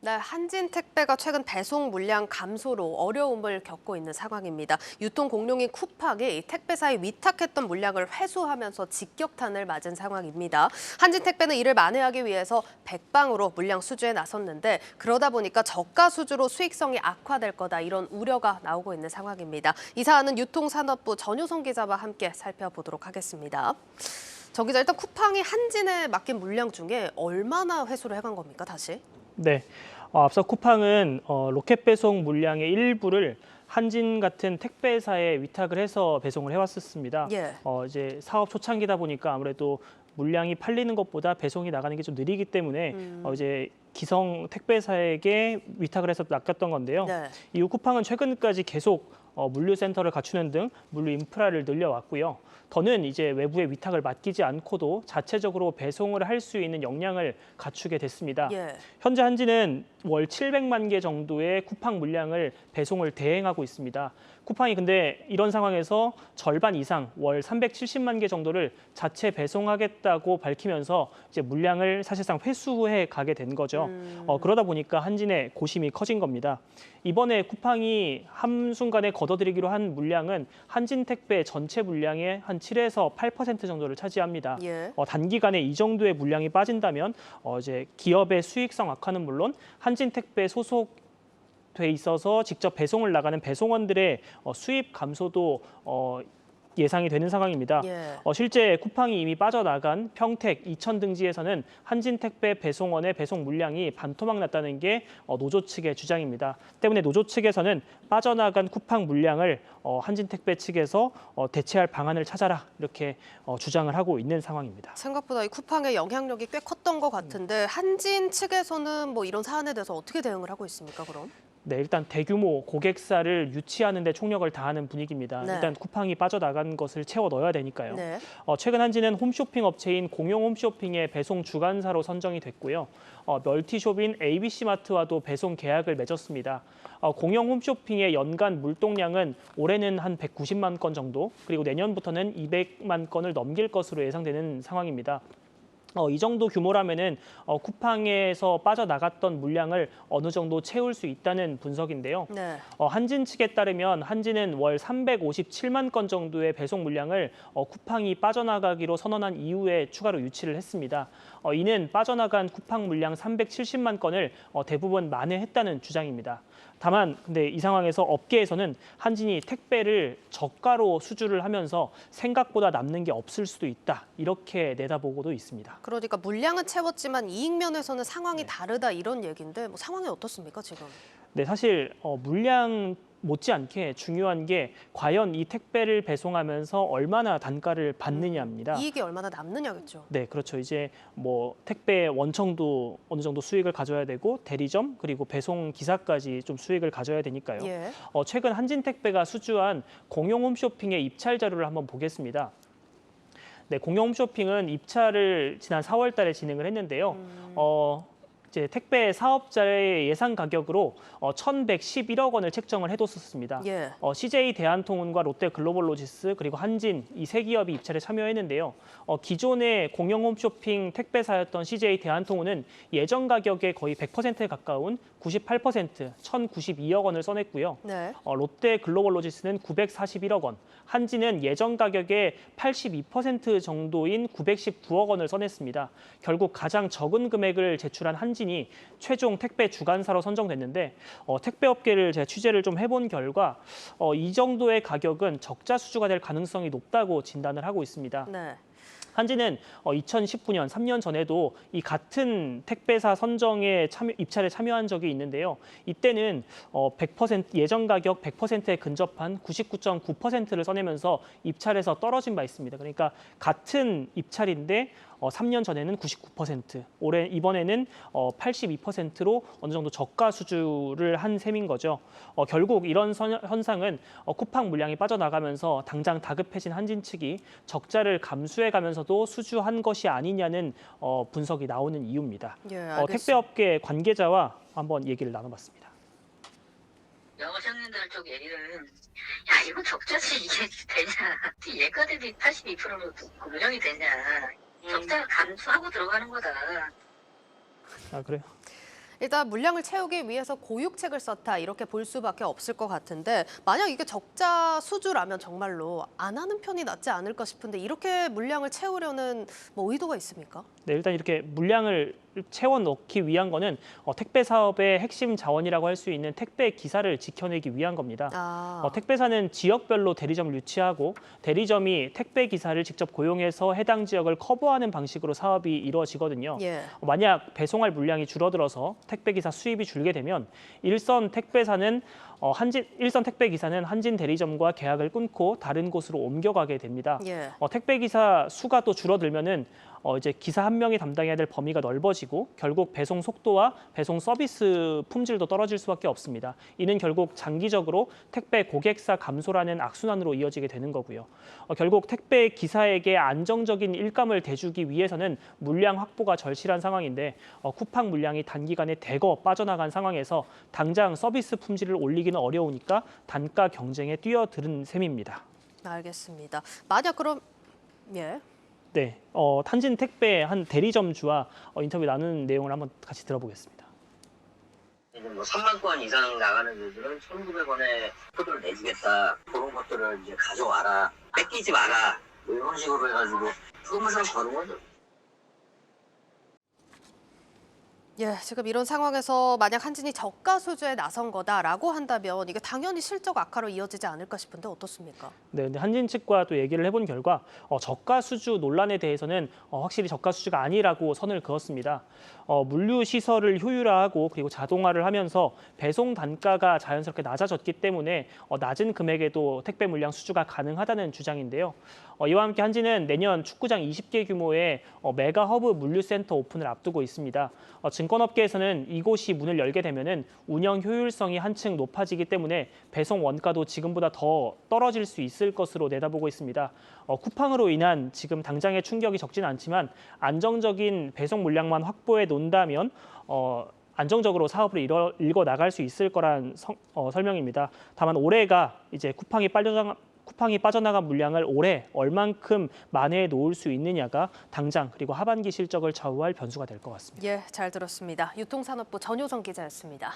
네, 한진택배가 최근 배송 물량 감소로 어려움을 겪고 있는 상황입니다. 유통 공룡인 쿠팡이 택배사에 위탁했던 물량을 회수하면서 직격탄을 맞은 상황입니다. 한진택배는 이를 만회하기 위해서 백방으로 물량 수주에 나섰는데 그러다 보니까 저가 수주로 수익성이 악화될 거다 이런 우려가 나오고 있는 상황입니다. 이 사안은 유통산업부 전효성 기자와 함께 살펴보도록 하겠습니다. 정 기자, 일단 쿠팡이 한진에 맡긴 물량 중에 얼마나 회수를 해간 겁니까, 다시? 네, 앞서 쿠팡은 로켓 배송 물량의 일부를 한진 같은 택배사에 위탁을 해서 배송을 해왔었습니다. 예. 이제 사업 초창기다 보니까 아무래도 물량이 팔리는 것보다 배송이 나가는 게 좀 느리기 때문에 이제 기성 택배사에게 위탁을 해서 낚였던 건데요. 네. 이후 쿠팡은 최근까지 계속 물류센터를 갖추는 등 물류 인프라를 늘려왔고요. 더는 이제 외부의 위탁을 맡기지 않고도 자체적으로 배송을 할 수 있는 역량을 갖추게 됐습니다. 예. 현재 한진은 월 700만 개 정도의 쿠팡 물량을 배송을 대행하고 있습니다. 쿠팡이 근데 이런 상황에서 절반 이상 월 370만 개 정도를 자체 배송하겠다고 밝히면서 이제 물량을 사실상 회수해 가게 된 거죠. 그러다 보니까 한진의 고심이 커진 겁니다. 이번에 쿠팡이 한순간에 걷어들이기로 한 물량은 한진택배 전체 물량의 한 7에서 8% 정도를 차지합니다. 예. 단기간에 이 정도의 물량이 빠진다면 이제 기업의 수익성 악화는 물론 한진택배 소속돼 있어서 직접 배송을 나가는 배송원들의 수입 감소도 예상이 되는 상황입니다. 예. 실제 쿠팡이 이미 빠져나간 평택, 이천 등지에서는 한진택배 배송원의 배송 물량이 반토막 났다는 게 노조 측의 주장입니다. 때문에 노조 측에서는 빠져나간 쿠팡 물량을 한진택배 측에서 대체할 방안을 찾아라 이렇게 주장을 하고 있는 상황입니다. 생각보다 이 쿠팡의 영향력이 꽤 컸던 것 같은데 한진 측에서는 뭐 이런 사안에 대해서 어떻게 대응을 하고 있습니까, 그럼? 네, 일단 대규모 고객사를 유치하는 데 총력을 다하는 분위기입니다. 네. 일단 쿠팡이 빠져나간 것을 채워 넣어야 되니까요. 네. 최근 한진은 홈쇼핑 업체인 공용 홈쇼핑의 배송 주관사로 선정이 됐고요. 멀티숍인 ABC마트와도 배송 계약을 맺었습니다. 공용 홈쇼핑의 연간 물동량은 올해는 한 190만 건 정도, 그리고 내년부터는 200만 건을 넘길 것으로 예상되는 상황입니다. 이 정도 규모라면은 쿠팡에서 빠져나갔던 물량을 어느 정도 채울 수 있다는 분석인데요. 네. 한진 측에 따르면 한진은 월 357만 건 정도의 배송 물량을 쿠팡이 빠져나가기로 선언한 이후에 추가로 유치를 했습니다. 이는 빠져나간 쿠팡 물량 370만 건을 대부분 만회했다는 주장입니다. 다만 근데 이 상황에서 업계에서는 한진이 택배를 저가로 수주를 하면서 생각보다 남는 게 없을 수도 있다 이렇게 내다보고도 있습니다. 그러니까 물량은 채웠지만 이익 면에서는 상황이 다르다 이런 얘기인데 뭐 상황이 어떻습니까, 지금? 네, 사실 물량 못지않게 중요한 게 과연 이 택배를 배송하면서 얼마나 단가를 받느냐입니다. 이익이 얼마나 남느냐겠죠. 네, 그렇죠. 이제 뭐 택배 원청도 어느 정도 수익을 가져야 되고 대리점 그리고 배송 기사까지 좀 수익을 가져야 되니까요. 예. 최근 한진택배가 수주한 공용 홈쇼핑의 입찰 자료를 한번 보겠습니다. 네, 공용 홈쇼핑은 입찰을 지난 4월 달에 진행을 했는데요. 이제 택배 사업자의 예상 가격으로 1,111억 원을 책정을 해뒀었습니다. 예. CJ 대한통운과 롯데글로벌로지스 그리고 한진 이 세 기업이 입찰에 참여했는데요. 기존의 공영 홈쇼핑 택배사였던 CJ 대한통운은 예전 가격의 거의 100%에 가까운 98%, 1,092억 원을 써냈고요. 네. 롯데글로벌로지스는 941억 원, 한진은 예전 가격의 82% 정도인 919억 원을 써냈습니다. 결국 가장 적은 금액을 제출한 한진이 최종 택배 주관사로 선정됐는데 택배업계를 제가 취재를 좀 해본 결과 이 정도의 가격은 적자 수주가 될 가능성이 높다고 진단을 하고 있습니다. 네. 한진은 2019년 3년 전에도 이 같은 택배사 선정에 입찰에 참여한 적이 있는데요. 이때는 100% 예전 가격 100%에 근접한 99.9%를 써내면서 입찰에서 떨어진 바 있습니다. 그러니까 같은 입찰인데 3년 전에는 99%, 이번에는 82%로 어느 정도 저가 수주를 한 셈인 거죠. 결국 이런 현상은 쿠팡 물량이 빠져나가면서 당장 다급해진 한진 측이 적자를 감수해가면서도 수주한 것이 아니냐는 분석이 나오는 이유입니다. 예, 알겠습니다. 택배업계 관계자와 한번 얘기를 나눠봤습니다. 영업장님들 쪽 얘기는 야 이거 적자지 이게 되냐 예가 대비 82%로 운영이 되냐 적자 감수하고 들어가는 거다. 아, 그래요? 일단 물량을 채우기 위해서 고육책을 썼다 이렇게 볼 수밖에 없을 것 같은데 만약 이게 적자 수주라면 정말로 안 하는 편이 낫지 않을까 싶은데 이렇게 물량을 채우려는 뭐 의도가 있습니까? 네, 일단 이렇게 물량을 채워 넣기 위한 거는 택배 사업의 핵심 자원이라고 할 수 있는 택배 기사를 지켜내기 위한 겁니다. 택배사는 지역별로 대리점을 유치하고 대리점이 택배 기사를 직접 고용해서 해당 지역을 커버하는 방식으로 사업이 이루어지거든요. 예. 만약 배송할 물량이 줄어들어서 택배 기사 수입이 줄게 되면 일선 택배 기사는 한진 대리점과 계약을 끊고 다른 곳으로 옮겨가게 됩니다. 예. 택배 기사 수가 또 줄어들면은 이제 기사 한 명이 담당해야 될 범위가 넓어지고 결국 배송 속도와 배송 서비스 품질도 떨어질 수밖에 없습니다. 이는 결국 장기적으로 택배 고객사 감소라는 악순환으로 이어지게 되는 거고요. 결국 택배 기사에게 안정적인 일감을 대주기 위해서는 물량 확보가 절실한 상황인데 쿠팡 물량이 단기간에 대거 빠져나간 상황에서 당장 서비스 품질을 올리기는 어려우니까 단가 경쟁에 뛰어드는 셈입니다. 알겠습니다. 만약 그럼 예. 네, 한진 택배 한 대리점주와 인터뷰 나누는 내용을 한번 같이 들어보겠습니다. 뭐 3만 건 이상 나가는 애들은 1,900원에 포도를 내주겠다. 그런 것들을 이제 가져와라. 뺏기지 마라. 뭐 이런 식으로 해가지고 프로모션 거는 거죠. 예, 지금 이런 상황에서 만약 한진이 저가 수주에 나선 거다라고 한다면 이게 당연히 실적 악화로 이어지지 않을까 싶은데 어떻습니까? 네, 근데 한진 측과 또 얘기를 해본 결과 저가 수주 논란에 대해서는 확실히 저가 수주가 아니라고 선을 그었습니다. 물류 시설을 효율화하고 그리고 자동화를 하면서 배송 단가가 자연스럽게 낮아졌기 때문에 낮은 금액에도 택배 물량 수주가 가능하다는 주장인데요. 이와 함께 한진은 내년 축구장 20개 규모의 메가 허브 물류센터 오픈을 앞두고 있습니다. 증권업계에서는 이곳이 문을 열게 되면은 운영 효율성이 한층 높아지기 때문에 배송 원가도 지금보다 더 떨어질 수 있을 것으로 내다보고 있습니다. 쿠팡으로 인한 지금 당장의 충격이 적지는 않지만 안정적인 배송 물량만 확보해 놓는다면 안정적으로 사업을 일궈 나갈 수 있을 거란 설명입니다. 다만 올해가 이제 쿠팡이 빠져나간 물량을 올해 얼만큼 만회해 놓을 수 있느냐가 당장 그리고 하반기 실적을 좌우할 변수가 될 것 같습니다. 예, 잘 들었습니다. 유통산업부 전효성 기자였습니다.